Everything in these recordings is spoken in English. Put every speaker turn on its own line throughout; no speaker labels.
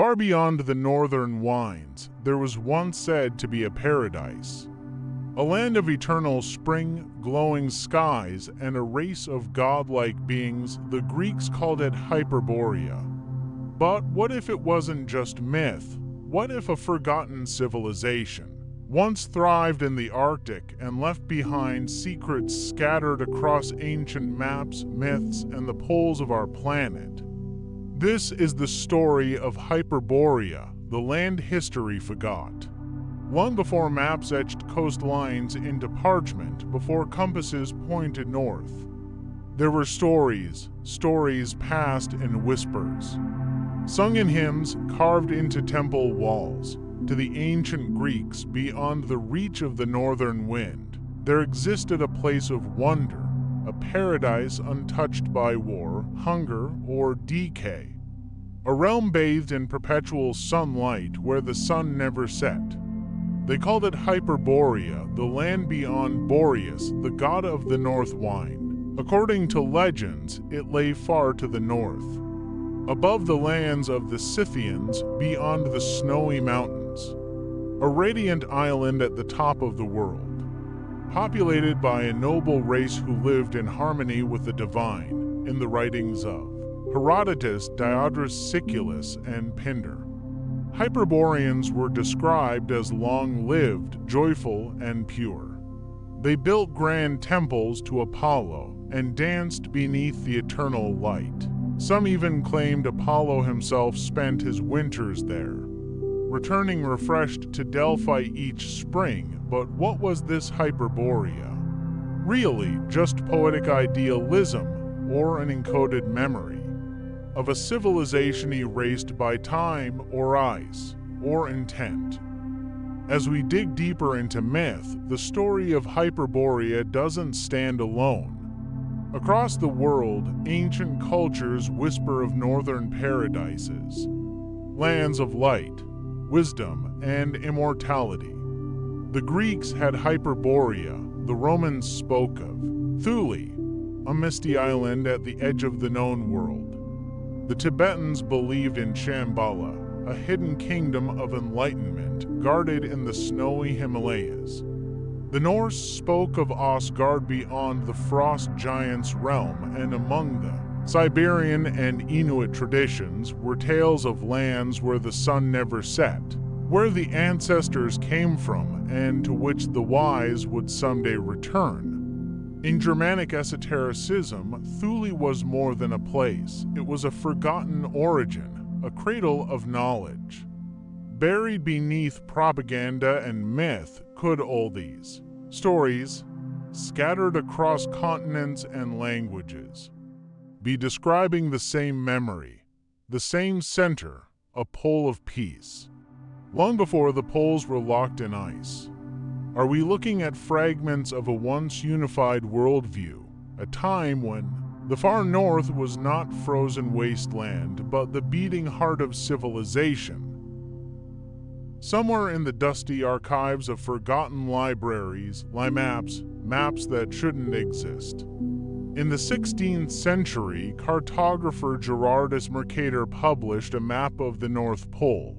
Far beyond the northern winds, there was once said to be a paradise. A land of eternal spring, glowing skies, and a race of godlike beings. The Greeks called it Hyperborea. But what if it wasn't just myth? What if a forgotten civilization once thrived in the Arctic and left behind secrets scattered across ancient maps, myths, and the poles of our planet? This is the story of Hyperborea, the land history forgot. Long before maps etched coastlines into parchment, before compasses pointed north, there were stories passed in whispers, sung in hymns carved into temple walls. To the ancient Greeks, beyond the reach of the northern wind, there existed a place of wonder, a paradise untouched by war, hunger, or decay. A realm bathed in perpetual sunlight where the sun never set. They called it Hyperborea, the land beyond Boreas, the god of the north wind. According to legends, it lay far to the north, above the lands of the Scythians, beyond the snowy mountains. A radiant island at the top of the world, populated by a noble race who lived in harmony with the divine, in the writings of Herodotus, Diodorus Siculus, and Pindar. Hyperboreans were described as long-lived, joyful, and pure. They built grand temples to Apollo and danced beneath the eternal light. Some even claimed Apollo himself spent his winters there, returning refreshed to Delphi each spring. But what was this Hyperborea? Really, just poetic idealism or an encoded memory of a civilization erased by time or ice or intent? As we dig deeper into myth, the story of Hyperborea doesn't stand alone. Across the world, ancient cultures whisper of northern paradises, lands of light, wisdom, and immortality. The Greeks had Hyperborea, the Romans spoke of Thule, a misty island at the edge of the known world. The Tibetans believed in Shambhala, a hidden kingdom of enlightenment guarded in the snowy Himalayas. The Norse spoke of Asgard beyond the frost giants' realm, and among the Siberian and Inuit traditions were tales of lands where the sun never set, where the ancestors came from and to which the wise would someday return. In Germanic esotericism, Thule was more than a place. It was a forgotten origin, a cradle of knowledge. Buried beneath propaganda and myth could all these stories, scattered across continents and languages, be describing the same memory, the same center, a pole of peace. Long before the poles were locked in ice, are we looking at fragments of a once unified worldview, a time when the far north was not frozen wasteland, but the beating heart of civilization? Somewhere in the dusty archives of forgotten libraries lie maps that shouldn't exist. In the 16th century, cartographer Gerardus Mercator published a map of the North Pole,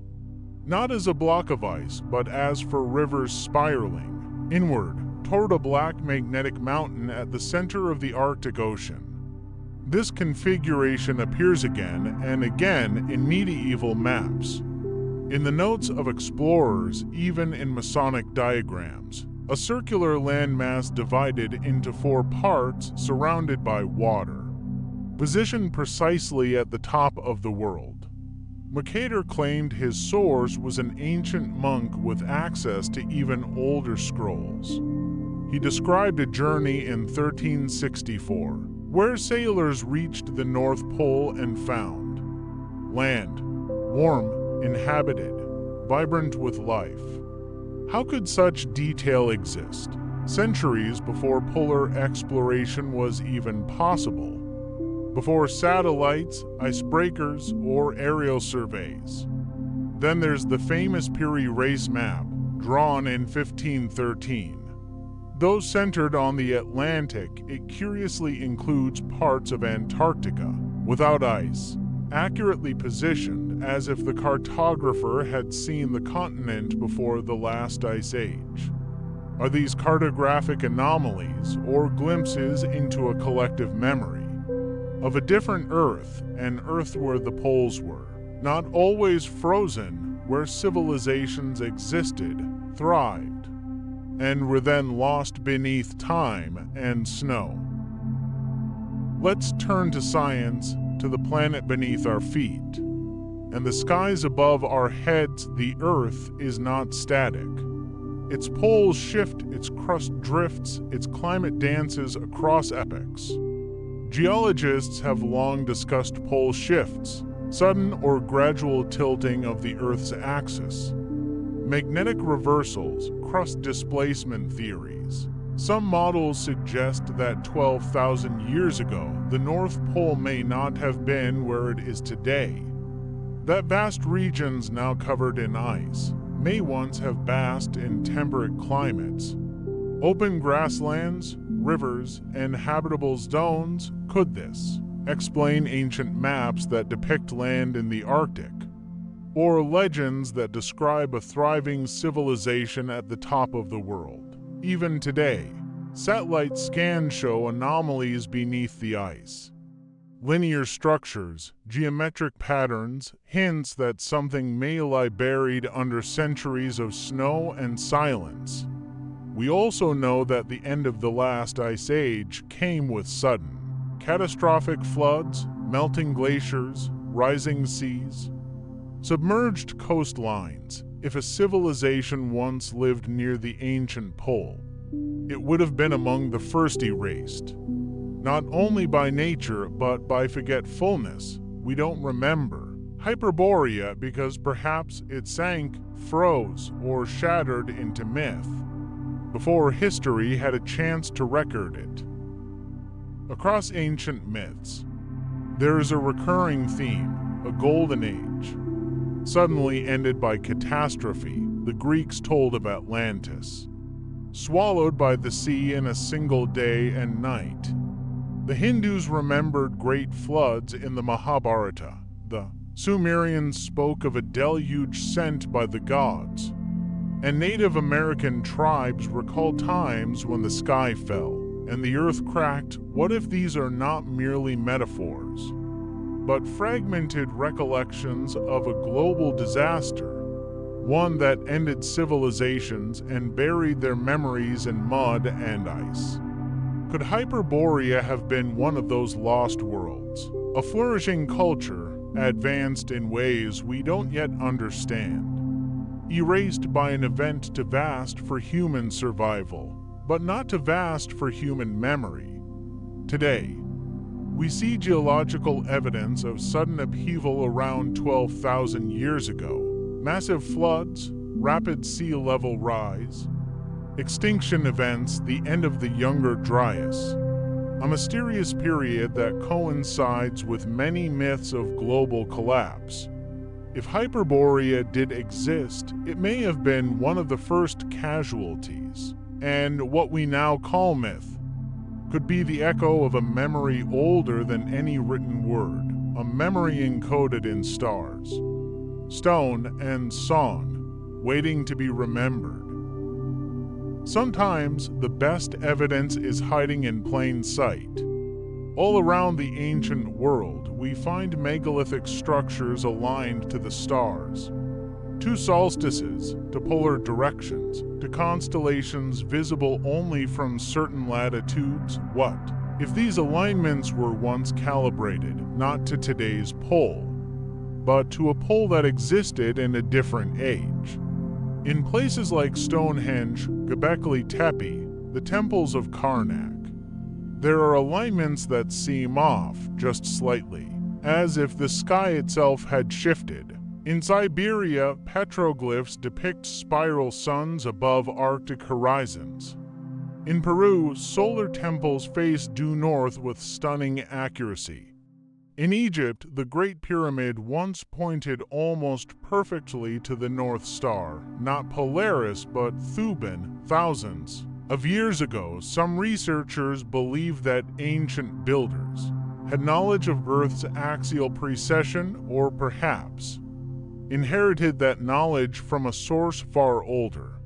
not as a block of ice, but as for rivers spiraling inward toward a black magnetic mountain at the center of the Arctic Ocean. This configuration appears again and again in medieval maps, in the notes of explorers, even in Masonic diagrams, a circular landmass divided into 4 parts surrounded by water, positioned precisely at the top of the world. Mercator claimed his source was an ancient monk with access to even older scrolls. He described a journey in 1364, where sailors reached the North Pole and found land, warm, inhabited, vibrant with life. How could such detail exist, centuries before polar exploration was even possible? Before satellites, icebreakers, or aerial surveys? Then there's the famous Piri Reis map, drawn in 1513. Though centered on the Atlantic, it curiously includes parts of Antarctica, without ice, accurately positioned as if the cartographer had seen the continent before the last ice age. Are these cartographic anomalies or glimpses into a collective memory of a different Earth, an Earth where the poles were, not always frozen, where civilizations existed, thrived, and were then lost beneath time and snow? Let's turn to science, to the planet beneath our feet. And the skies above our heads, the Earth is not static. Its poles shift, its crust drifts, its climate dances across epochs. Geologists have long discussed pole shifts, sudden or gradual tilting of the Earth's axis, magnetic reversals, crust displacement theories. Some models suggest that 12,000 years ago, the North Pole may not have been where it is today. That vast regions now covered in ice may once have basked in temperate climates. Open grasslands, rivers, and habitable zones. Could this explain ancient maps that depict land in the Arctic, or legends that describe a thriving civilization at the top of the world? Even today, satellite scans show anomalies beneath the ice. Linear structures, geometric patterns, hints that something may lie buried under centuries of snow and silence. We also know that the end of the last ice age came with sudden, catastrophic floods, melting glaciers, rising seas, submerged coastlines. If a civilization once lived near the ancient pole, it would have been among the first erased. Not only by nature, but by forgetfulness. We don't remember Hyperborea because perhaps it sank, froze, or shattered into myth before history had a chance to record it. Across ancient myths, there is a recurring theme, a golden age, suddenly ended by catastrophe. The Greeks told of Atlantis, swallowed by the sea in a single day and night. The Hindus remembered great floods in the Mahabharata. The Sumerians spoke of a deluge sent by the gods. And Native American tribes recall times when the sky fell and the earth cracked. What if these are not merely metaphors, but fragmented recollections of a global disaster, one that ended civilizations and buried their memories in mud and ice? Could Hyperborea have been one of those lost worlds, a flourishing culture, advanced in ways we don't yet understand, erased by an event too vast for human survival, but not too vast for human memory? Today, we see geological evidence of sudden upheaval around 12,000 years ago, massive floods, rapid sea level rise, extinction events, the end of the Younger Dryas, a mysterious period that coincides with many myths of global collapse. If Hyperborea did exist, it may have been one of the first casualties, and what we now call myth could be the echo of a memory older than any written word, a memory encoded in stars, stone, and song, waiting to be remembered. Sometimes the best evidence is hiding in plain sight. All around the ancient world, we find megalithic structures aligned to the stars, to solstices, to polar directions, to constellations visible only from certain latitudes. What if these alignments were once calibrated, not to today's pole, but to a pole that existed in a different age? In places like Stonehenge, Göbekli Tepe, the temples of Karnak, there are alignments that seem off just slightly, as if the sky itself had shifted. In Siberia, petroglyphs depict spiral suns above Arctic horizons. In Peru, solar temples face due north with stunning accuracy. In Egypt, the Great Pyramid once pointed almost perfectly to the North Star, not Polaris but Thuban. Thousands of years ago, some researchers believed that ancient builders had knowledge of Earth's axial precession, or perhaps inherited that knowledge from a source far older.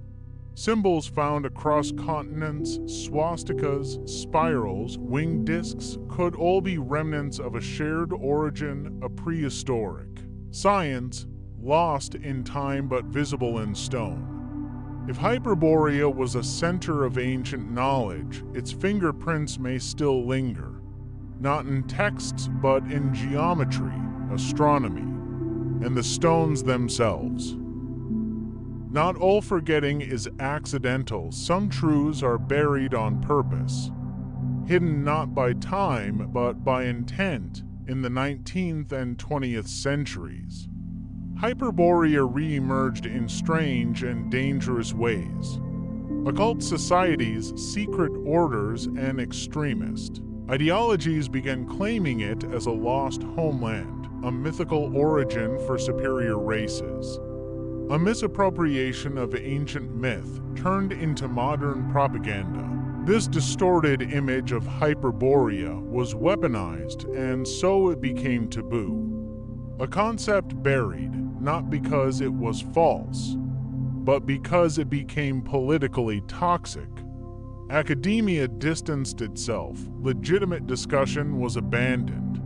Symbols found across continents, swastikas, spirals, winged discs, could all be remnants of a shared origin, a prehistoric science, lost in time but visible in stone. If Hyperborea was a center of ancient knowledge, its fingerprints may still linger, not in texts but in geometry, astronomy, and the stones themselves. Not all forgetting is accidental. Some truths are buried on purpose, hidden not by time but by intent in the 19th and 20th centuries. Hyperborea re-emerged in strange and dangerous ways. Occult societies, secret orders, and extremist ideologies began claiming it as a lost homeland, a mythical origin for superior races. A misappropriation of ancient myth turned into modern propaganda. This distorted image of Hyperborea was weaponized, and so it became taboo. A concept buried, not because it was false, but because it became politically toxic. Academia distanced itself, legitimate discussion was abandoned,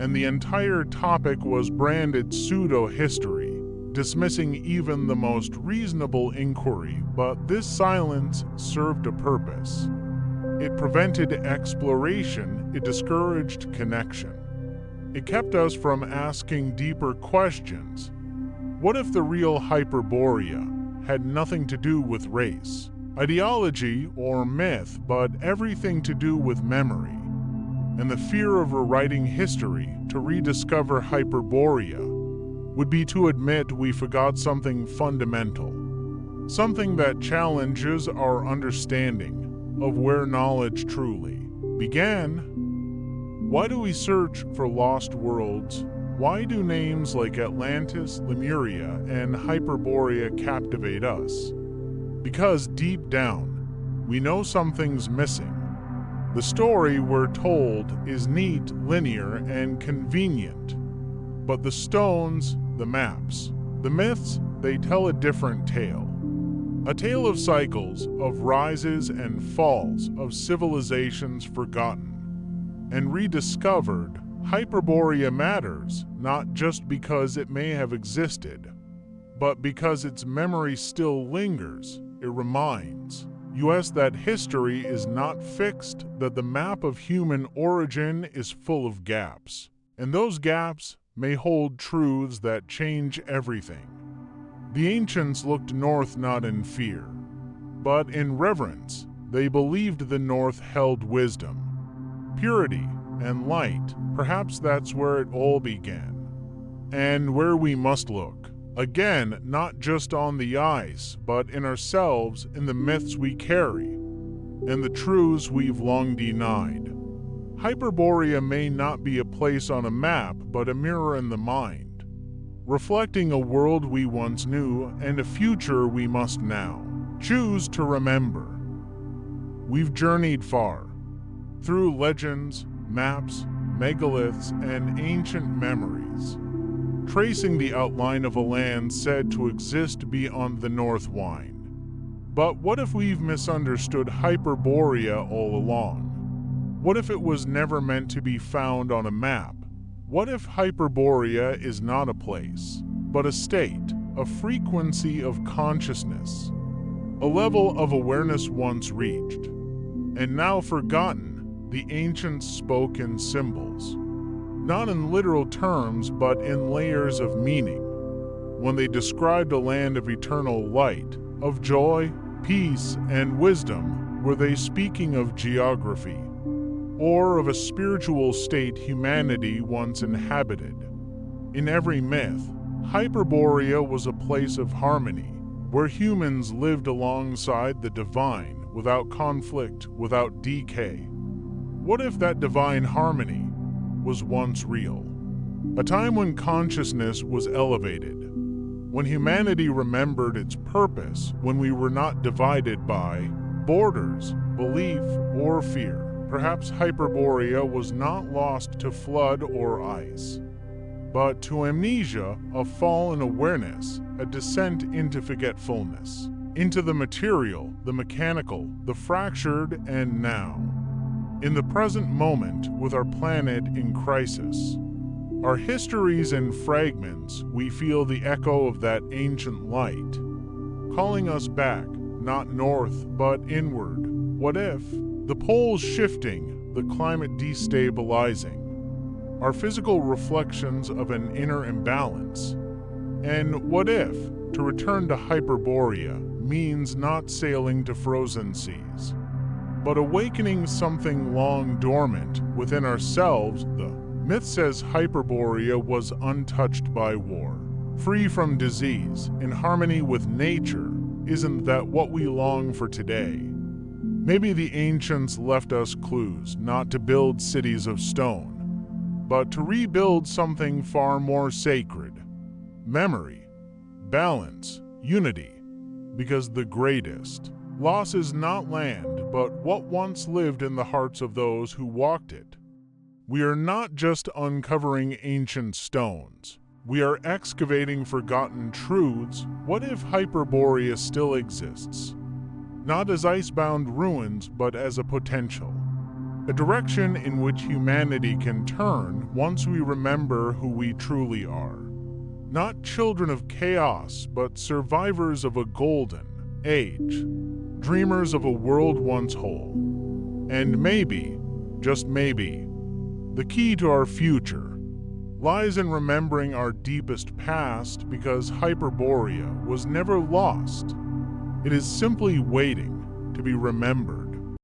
and the entire topic was branded pseudo-history, dismissing even the most reasonable inquiry. But this silence served a purpose. It prevented exploration, it discouraged connection. It kept us from asking deeper questions. What if the real Hyperborea had nothing to do with race, ideology, or myth, but everything to do with memory? And the fear of rewriting history to rediscover Hyperborea would be to admit we forgot something fundamental, something that challenges our understanding of where knowledge truly began. Why do we search for lost worlds? Why do names like Atlantis, Lemuria, and Hyperborea captivate us? Because deep down, we know something's missing. The story we're told is neat, linear, and convenient. But the stones, the maps, the myths, they tell a different tale. A tale of cycles, of rises and falls, of civilizations forgotten and rediscovered. Hyperborea matters, not just because it may have existed, but because its memory still lingers. It reminds us that history is not fixed, that the map of human origin is full of gaps, and those gaps may hold truths that change everything. The ancients looked north not in fear, but in reverence. They believed the north held wisdom, purity, and light. Perhaps that's where it all began, and where we must look. Again, not just on the ice, but in ourselves, in the myths we carry, and the truths we've long denied. Hyperborea may not be a place on a map, but a mirror in the mind, reflecting a world we once knew and a future we must now choose to remember. We've journeyed far, through legends, maps, megaliths, and ancient memories, tracing the outline of a land said to exist beyond the North Wind. But what if we've misunderstood Hyperborea all along? What if it was never meant to be found on a map? What if Hyperborea is not a place, but a state, a frequency of consciousness, a level of awareness once reached, and now forgotten? The ancients spoke in symbols, not in literal terms, but in layers of meaning. When they described a land of eternal light, of joy, peace, and wisdom, were they speaking of geography, or of a spiritual state humanity once inhabited? In every myth, Hyperborea was a place of harmony, where humans lived alongside the divine, without conflict, without decay. What if that divine harmony was once real? A time when consciousness was elevated, when humanity remembered its purpose, when we were not divided by borders, belief, or fear. Perhaps Hyperborea was not lost to flood or ice, but to amnesia, a fall in awareness, a descent into forgetfulness, into the material, the mechanical, the fractured, and now, in the present moment with our planet in crisis. Our histories in fragments, we feel the echo of that ancient light, calling us back, not north, but inward. What if? The poles shifting, the climate destabilizing, are physical reflections of an inner imbalance. And what if, to return to Hyperborea, means not sailing to frozen seas, but awakening something long dormant within ourselves? The myth says Hyperborea was untouched by war, free from disease, in harmony with nature. Isn't that what we long for today? Maybe the ancients left us clues not to build cities of stone, but to rebuild something far more sacred. Memory, balance, unity, because the greatest loss is not land, but what once lived in the hearts of those who walked it. We are not just uncovering ancient stones. We are excavating forgotten truths. What if Hyperborea still exists? Not as icebound ruins, but as a potential. A direction in which humanity can turn once we remember who we truly are. Not children of chaos, but survivors of a golden age. Dreamers of a world once whole. And maybe, just maybe, the key to our future lies in remembering our deepest past, because Hyperborea was never lost. It is simply waiting to be remembered.